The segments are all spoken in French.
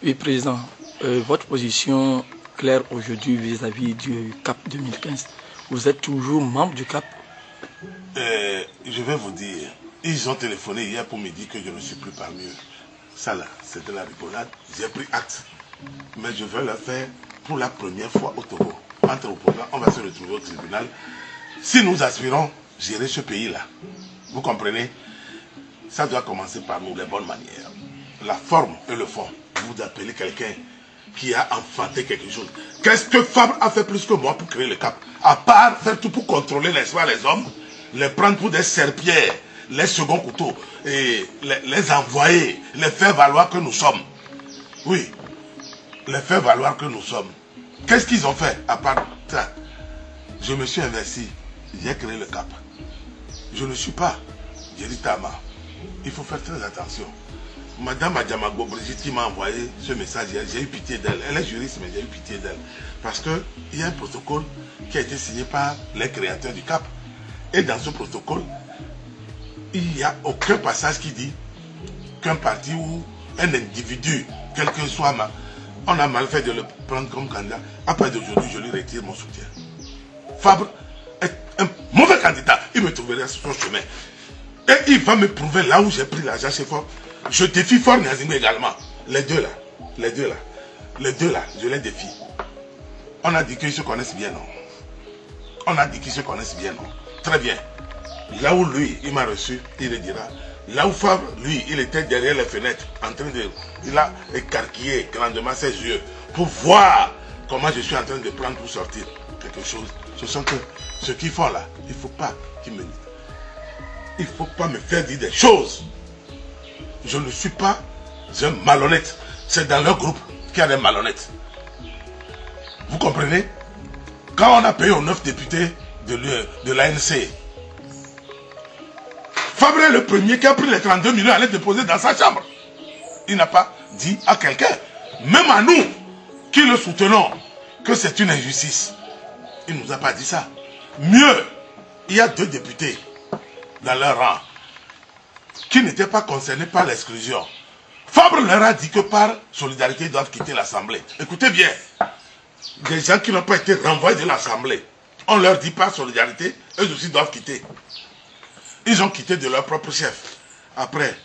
Oui, Président, votre position claire aujourd'hui vis-à-vis du CAP 2015, vous êtes toujours membre du CAP? Je vais vous dire, ils ont téléphoné hier pour me dire que je ne suis plus parmi eux. Ça là, c'était la rigolade, j'ai pris acte. Mais je vais le faire pour la première fois au Togo. Entre opposants, on va se retrouver au tribunal. Si nous aspirons gérer ce pays-là, vous comprenez, ça doit commencer par nous, les bonnes manières. La forme et le fond. Vous appelez quelqu'un qui a enfanté quelque chose. Qu'est-ce que Fabre a fait plus que moi pour créer le CAP? À part faire tout pour contrôler les hommes, les prendre pour des serpillères, les seconds couteaux, et les envoyer, les faire valoir que nous sommes. Oui, les faire valoir que nous sommes. Qu'est-ce qu'ils ont fait à part ça? Je me suis investi, j'ai créé le CAP. Je ne suis pas Djeritama. Il faut faire très attention. Madame Adjamago Brigitte qui m'a envoyé ce message, j'ai eu pitié d'elle. Elle est juriste, mais j'ai eu pitié d'elle. Parce qu'il y a un protocole qui a été signé par les créateurs du CAP. Et dans ce protocole, il n'y a aucun passage qui dit qu'un parti ou un individu, quel que soit, on a mal fait de le prendre comme candidat. Après d'aujourd'hui, je lui retire mon soutien. Fabre est un mauvais candidat. Il me trouverait sur son chemin. Et il va me prouver là où j'ai pris l'argent chez Fort. Je défie Fort Niazimé également. Les deux là, je les défie. On a dit qu'ils se connaissent bien, non? On a dit qu'ils se connaissent bien, non? Très bien. Là où lui, il m'a reçu, il le dira. Là où Fabre, lui, il était derrière les fenêtres, en train de... Il a écarquillé grandement ses yeux pour voir comment je suis en train de prendre pour sortir quelque chose. Ce sont que ce qu'ils font là, il ne faut pas qu'ils me disent. Il ne faut pas me faire dire des choses. Je ne suis pas un malhonnête. C'est dans leur groupe qu'il y a des malhonnêtes. Vous comprenez? Quand on a payé aux 9 députés de l'ANC, Fabre est le premier qui a pris les 32 millions à les déposer dans sa chambre. Il n'a pas dit à quelqu'un, même à nous, qui le soutenons, que c'est une injustice. Il ne nous a pas dit ça. Mieux, il y a 2 députés dans leur rang qui n'étaient pas concernés par l'exclusion. Fabre leur a dit que par solidarité, ils doivent quitter l'Assemblée. Écoutez bien, des gens qui n'ont pas été renvoyés de l'Assemblée, on leur dit par solidarité, eux aussi doivent quitter. Ils ont quitté de leur propre chef. Après,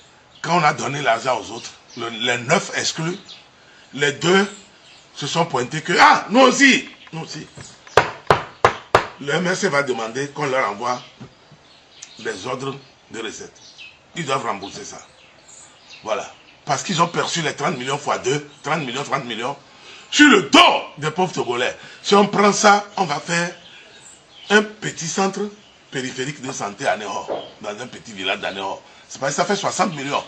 quand on a donné l'argent aux autres, les 9 exclus, les 2 se sont pointés que, ah, nous aussi. Le MRC va demander qu'on leur envoie les ordres de recettes. Ils doivent rembourser ça. Voilà. Parce qu'ils ont perçu les 30 millions x 2, 30 millions, sur le dos des pauvres Togolais. Si on prend ça, on va faire un petit centre périphérique de santé à Ného, dans un petit village d'Aného. C'est parce que ça fait 60 millions.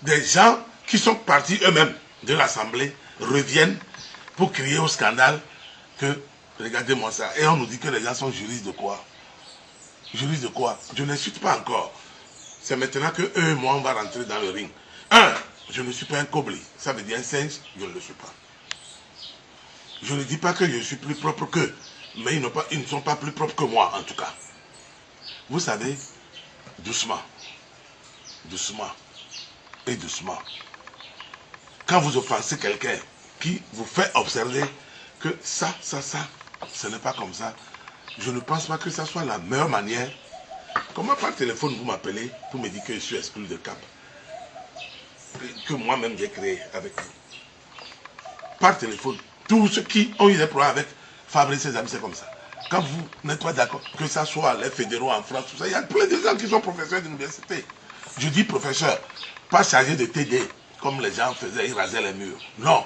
Des gens qui sont partis eux-mêmes de l'Assemblée reviennent pour crier au scandale que, regardez-moi ça. Et on nous dit que les gens sont juristes de quoi? Juristes de quoi? Je n'insulte pas encore. C'est maintenant que eux et moi, on va rentrer dans le ring. Je ne suis pas un cobli. Ça veut dire un singe, je ne le suis pas. Je ne dis pas que je suis plus propre qu'eux. Mais ils ne sont pas plus propres que moi, en tout cas. Vous savez, doucement, doucement et doucement. Quand vous offensez quelqu'un qui vous fait observer que ça, ce n'est pas comme ça, je ne pense pas que ça soit la meilleure manière. Comment par téléphone vous m'appelez pour me dire que je suis exclu de CAP, que moi-même j'ai créé avec vous? Par téléphone, tous ceux qui ont eu des problèmes avec Fabrice et ses amis, c'est comme ça. Quand vous n'êtes pas d'accord, que ça soit les fédéraux en France, tout ça, il y a plein de gens qui sont professeurs d'université. Je dis professeur, pas chargé de TD, comme les gens faisaient, ils rasaient les murs. Non.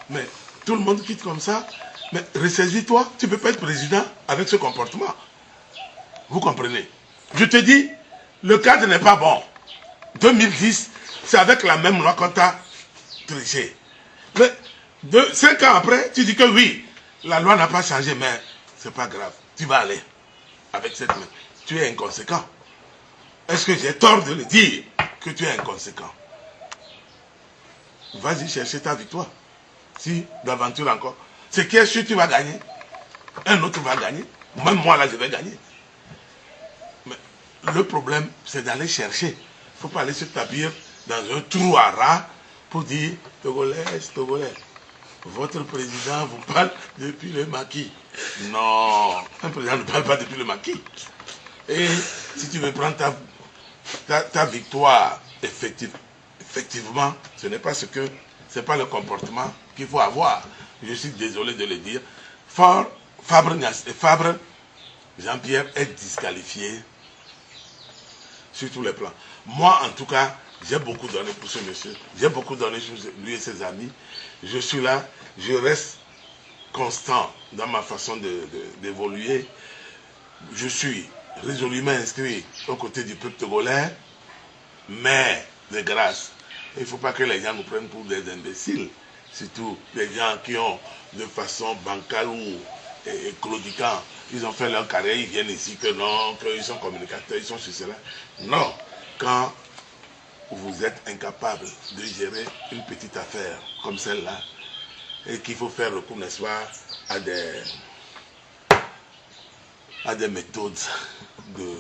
Mais tout le monde quitte comme ça. Mais ressaisis-toi, tu ne peux pas être président avec ce comportement. Vous comprenez? Je te dis, le cadre n'est pas bon. 2010, c'est avec la même loi qu'on t'a triché. Mais 5 ans après, tu dis que oui, la loi n'a pas changé, mais c'est pas grave. Tu vas aller avec cette main. Tu es inconséquent. Est-ce que j'ai tort de le dire que tu es inconséquent? Vas-y chercher ta victoire. Si d'aventure encore. Ce qui est sûr, tu vas gagner. Un autre va gagner. Même moi là, je vais gagner. Mais le problème, c'est d'aller chercher. Il ne faut pas aller se tapir dans un trou à rats pour dire Togolais, Togolais. Votre président vous parle depuis le maquis. Non, un président ne parle pas depuis le maquis. Et si tu veux prendre ta victoire, effectivement, ce n'est pas le comportement qu'il faut avoir. Je suis désolé de le dire. Fabre Jean-Pierre est disqualifié sur tous les plans. Moi, en tout cas, j'ai beaucoup donné pour ce monsieur. J'ai beaucoup donné sur lui et ses amis. Je suis là, je reste constant dans ma façon d'évoluer. Je suis résolument inscrit aux côtés du peuple togolais, mais de grâce. Il ne faut pas que les gens nous prennent pour des imbéciles. Surtout les gens qui ont de façon bancale ou claudiquant, ils ont fait leur carrière, ils viennent ici, que non, qu'ils sont communicateurs, ils sont sur cela. Non, quand vous êtes incapable de gérer une petite affaire comme celle-là, et qu'il faut faire recours, n'est-ce pas, à des méthodes de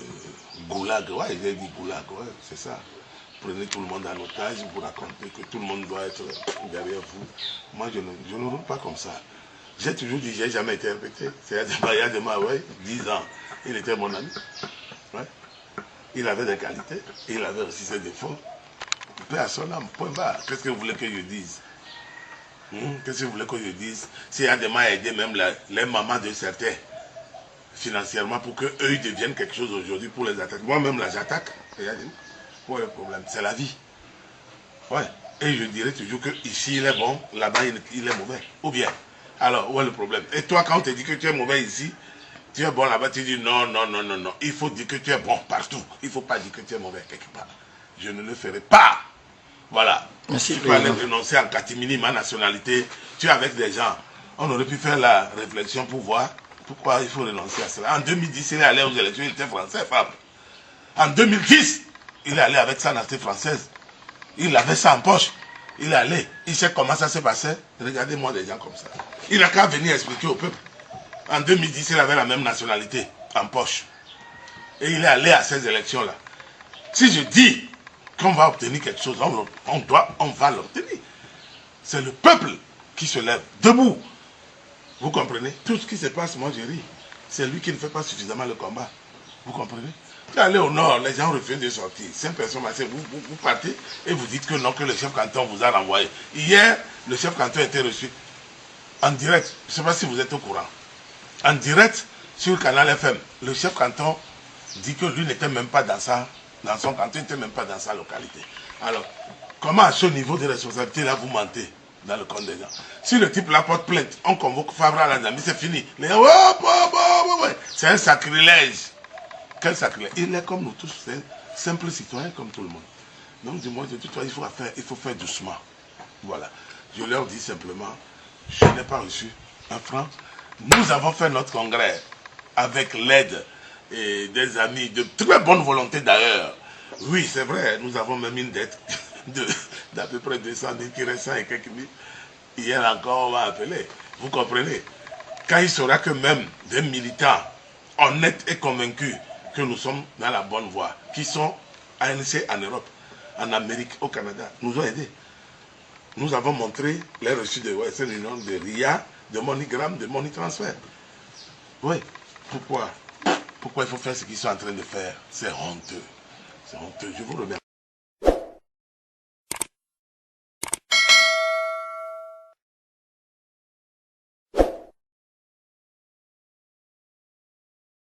goulag, ouais, j'ai dit goulag, ouais, c'est ça. Prenez tout le monde en otage, vous racontez que tout le monde doit être derrière vous. Moi, je ne roule pas comme ça. J'ai toujours dit, j'ai jamais été répété. C'est Yadema, ouais, 10 ans. Il était mon ami. Ouais. Il avait des qualités, et il avait aussi ses défauts. Paix à son âme, point barre. Qu'est-ce que vous voulez que je dise? Qu'est-ce que vous voulez que je dise? Si Yadema a aidé même les mamans de certains financièrement pour qu'eux ils deviennent quelque chose aujourd'hui pour les attaquer. Moi-même, là, j'attaque. Quoi le problème? C'est la vie. Ouais. Et je dirais toujours que ici il est bon, là-bas il est mauvais. Ou bien. Alors, où est le problème? Et toi, quand on te dit que tu es mauvais ici, tu es bon là-bas, tu dis non, non, non, non, non. Il faut dire que tu es bon partout. Il ne faut pas dire que tu es mauvais quelque part. Je ne le ferai pas. Voilà. Merci, tu peux aller renoncer en catimini, ma nationalité. Tu es avec des gens. On aurait pu faire la réflexion pour voir pourquoi il faut renoncer à cela. En 2010, il est allé aux élections, il était français, femme. En 2010, il est allé avec sa nationalité française. Il avait ça en poche. Il est allé. Il sait comment ça s'est passé. Regardez-moi des gens comme ça. Il n'a qu'à venir expliquer au peuple. En 2010, il avait la même nationalité en poche. Et il est allé à ces élections-là. Si je dis qu'on va obtenir quelque chose, on va l'obtenir. C'est le peuple qui se lève debout. Vous comprenez? Tout ce qui se passe, moi je ris. C'est lui qui ne fait pas suffisamment le combat. Vous comprenez? Tu es allé au nord, les gens refusent de sortir. 5 personnes, vous partez et vous dites que non, que le chef canton vous a renvoyé. Hier, le chef canton a été reçu en direct. Je ne sais pas si vous êtes au courant. En direct sur le canal FM, le chef canton dit que lui n'était même pas dans son canton, il n'était même pas dans sa localité. Alors, comment à ce niveau de responsabilité-là vous mentez dans le compte des gens? Si le type la porte plainte, on convoque Fabre à la Zambie, c'est fini. Les gens, c'est un sacrilège. Quel sacrilège? Il est comme nous tous, c'est un simple citoyen comme tout le monde. Donc du moins de tout, il faut faire doucement. Voilà. Je leur dis simplement, je n'ai pas reçu un franc. Nous avons fait notre congrès avec l'aide des amis de très bonne volonté d'ailleurs. Oui, c'est vrai, nous avons même une dette d'à peu près 200 000 qui reste 100 et quelques mille. Hier encore, on m'a appelé. Vous comprenez? Quand il saura que même des militants honnêtes et convaincus que nous sommes dans la bonne voie, qui sont ANC en Europe, en Amérique, au Canada, nous ont aidés. Nous avons montré les reçus de Western Union, de RIA, de MoneyGram, de Money Transfer. Oui, pourquoi il faut faire ce qu'ils sont en train de faire? C'est honteux. C'est honteux. Je vous remercie.